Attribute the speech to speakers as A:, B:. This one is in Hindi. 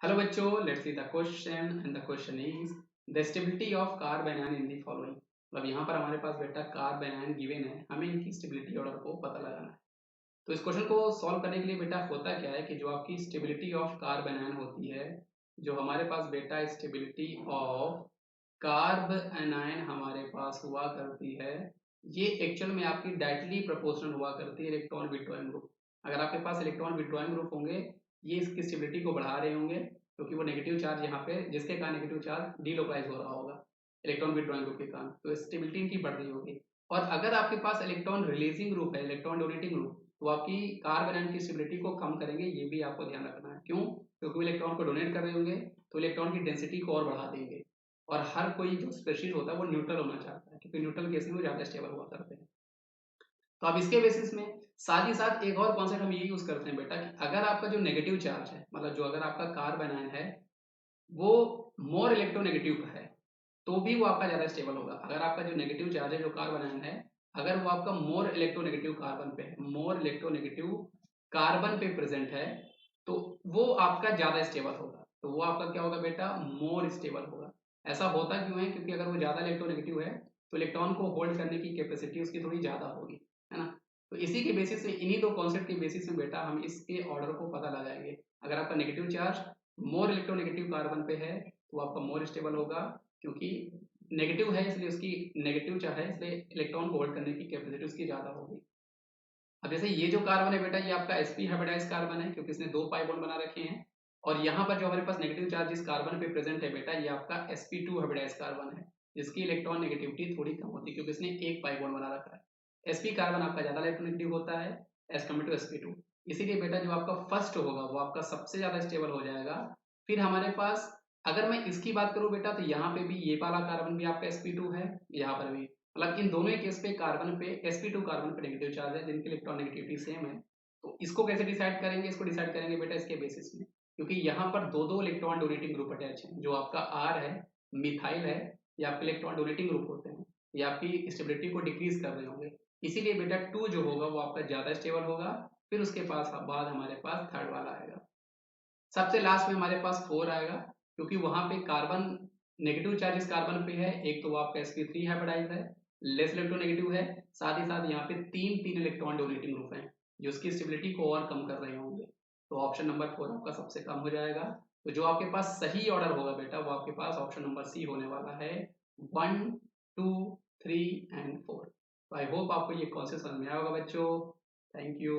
A: Hello बच्चों, let's see the question and the question is the stability of carbon anion in the following। मतलब यहाँ पर हमारे पास बेटा कार्बन आयन गिवन है, हमें इनकी स्टेबिलिटी ऑर्डर को पता लगाना है। तो इस क्वेश्चन को सॉल्व करने के लिए बेटा होता क्या है कि जो आपकी स्टेबिलिटी ऑफ कार्बन आयन होती है, जो हमारे पास बेटा स्टेबिलिटी ऑफ कार्ब एनायन हमारे पास हुआ करती है, ये एक्चुअल में आपकी डायरेक्टली प्रोपोर्शनल हुआ करती है इलेक्ट्रॉन विड्रॉइंग ग्रुप। अगर आपके पास इलेक्ट्रॉन विड्रॉइंग ग्रुप होंगे, ये इसकी स्टेबिलिटी को बढ़ा रहे होंगे क्योंकि वो नेगेटिव चार्ज यहाँ पे जिसके कारण नेगेटिव चार्ज डीलोकलाइज हो रहा होगा इलेक्ट्रॉन विड्रॉइंग ग्रुप के कारण, तो स्टेबिलिटी इनकी बढ़ रही होगी। और अगर आपके पास इलेक्ट्रॉन रिलीजिंग ग्रुप है, इलेक्ट्रॉन डोनेटिंग ग्रुप, तो आपकी कार्बन आयन की स्टेबिलिटी को कम करेंगे, ये भी आपको ध्यान रखना है। क्यों? क्योंकि वो इलेक्ट्रॉन को डोनेट कर रहे होंगे तो इलेक्ट्रॉन की डेंसिटी को और बढ़ा देंगे। और हर कोई जो स्पेशीज होता है वो न्यूट्रल होना चाहता है क्योंकि न्यूट्रल केस में वो ज़्यादा स्टेबल हुआ करते हैं। तो अब इसके बेसिस में साथ ही साथ एक और कॉन्सेप्ट हम ये यूज करते हैं बेटा कि अगर आपका जो नेगेटिव चार्ज है, मतलब जो अगर आपका कार्बन आयन है वो मोर इलेक्ट्रोनेगेटिव का है, तो भी वो आपका ज़्यादा स्टेबल होगा। अगर आपका जो नेगेटिव चार्ज है, जो कार्बन आयन है, अगर वो आपका मोर इलेक्ट्रोनेगेटिव कार्बन पे है, मोर इलेक्ट्रोनेगेटिव कार्बन पे प्रेजेंट है, तो वो आपका ज़्यादा स्टेबल होगा। तो वो आपका क्या होगा बेटा? मोर स्टेबल होगा। ऐसा होता क्यों है? क्योंकि अगर वो ज़्यादा इलेक्ट्रोनेगेटिव है, तो इलेक्ट्रॉन को होल्ड करने की कैपेसिटी उसकी थोड़ी ज़्यादा होगी, है ना? तो इसी के बेसिस में, इन्हीं दो कॉन्सेप्ट के बेसिस में बेटा हम इसके ऑर्डर को पता लगाएंगे। अगर आपका negative charge more electronegative carbon पे है, तो आपका मोर स्टेबल होगा, क्योंकि नेगेटिव है इसलिए उसकी नेगेटिव चाहे इसलिए इलेक्ट्रॉन को होल्ड करने की कैपेसिटी उसकी ज़्यादा होगी। अब जैसे ये जो कार्बन है बेटा, ये आपका sp हाइब्रिडाइज्ड कार्बन है क्योंकि इसने 2 पाई बॉन्ड बना रखे हैं। और यहाँ पर जो हमारे पास नेगेटिव चार्ज जिस कार्बन पे प्रेजेंट है बेटा, ये आपका sp2 हाइब्रिडाइज्ड कार्बन है, जिसकी इलेक्ट्रॉन नेगेटिविटी थोड़ी कम होती है क्योंकि इसने 1 पाई बॉन्ड बना रखा है। sp कार्बन आपका ज़्यादा इलेक्ट्रोनेगेटिव होता है एज कम्पेयर टू sp2। इसीलिए बेटा जो आपका फर्स्ट होगा वो आपका सबसे ज़्यादा स्टेबल हो जाएगा। फिर हमारे पास, अगर मैं इसकी बात करूँ बेटा, तो यहाँ पे भी ये वाला कार्बन भी आपका sp2 है, यहाँ पर भी, मतलब इन दोनों ही केस पे कार्बन पे sp2 कार्बन पे नेगेटिव चार्ज है जिनकी इलेक्ट्रॉन नेगेटिविटी सेम है। तो इसको कैसे डिसाइड करेंगे? इसको डिसाइड करेंगे बेटा इसके बेसिस में, क्योंकि यहाँ पर दो दो इलेक्ट्रॉन डोनेटिंग ग्रुप अटैच है। जो आपका R है, मिथाइल है, ये आपके इलेक्ट्रॉन डोनेटिंग ग्रुप होते हैं, ये आपकी स्टेबिलिटी को डिक्रीज कर रहे होंगे। इसीलिए बेटा 2 जो होगा वो आपका ज्यादा स्टेबल होगा। फिर उसके पास बाद हमारे पास थर्ड वाला आएगा। सबसे लास्ट में हमारे पास 4 आएगा, क्योंकि वहां पे कार्बन नेगेटिव चार्ज इस कार्बन पे है, एक तो वो आपका sp3 हाइब्रिडाइज्ड है, लेस इलेक्ट्रोनेगेटिव है, साथ ही साथ यहाँ पे तीन तीन इलेक्ट्रॉन डोनेटिंग ग्रुप हैं जो उसकी स्टेबिलिटी को और कम कर रहे होंगे। तो ऑप्शन नंबर 4 आपका सबसे कम हो जाएगा। तो जो आपके पास सही ऑर्डर होगा बेटा, वो आपके पास ऑप्शन नंबर सी होने वाला है, 1, 2, 3 एंड 4। तो आई होप आपको ये कॉन्सेप्ट समझ में आया होगा बच्चों। Thank you.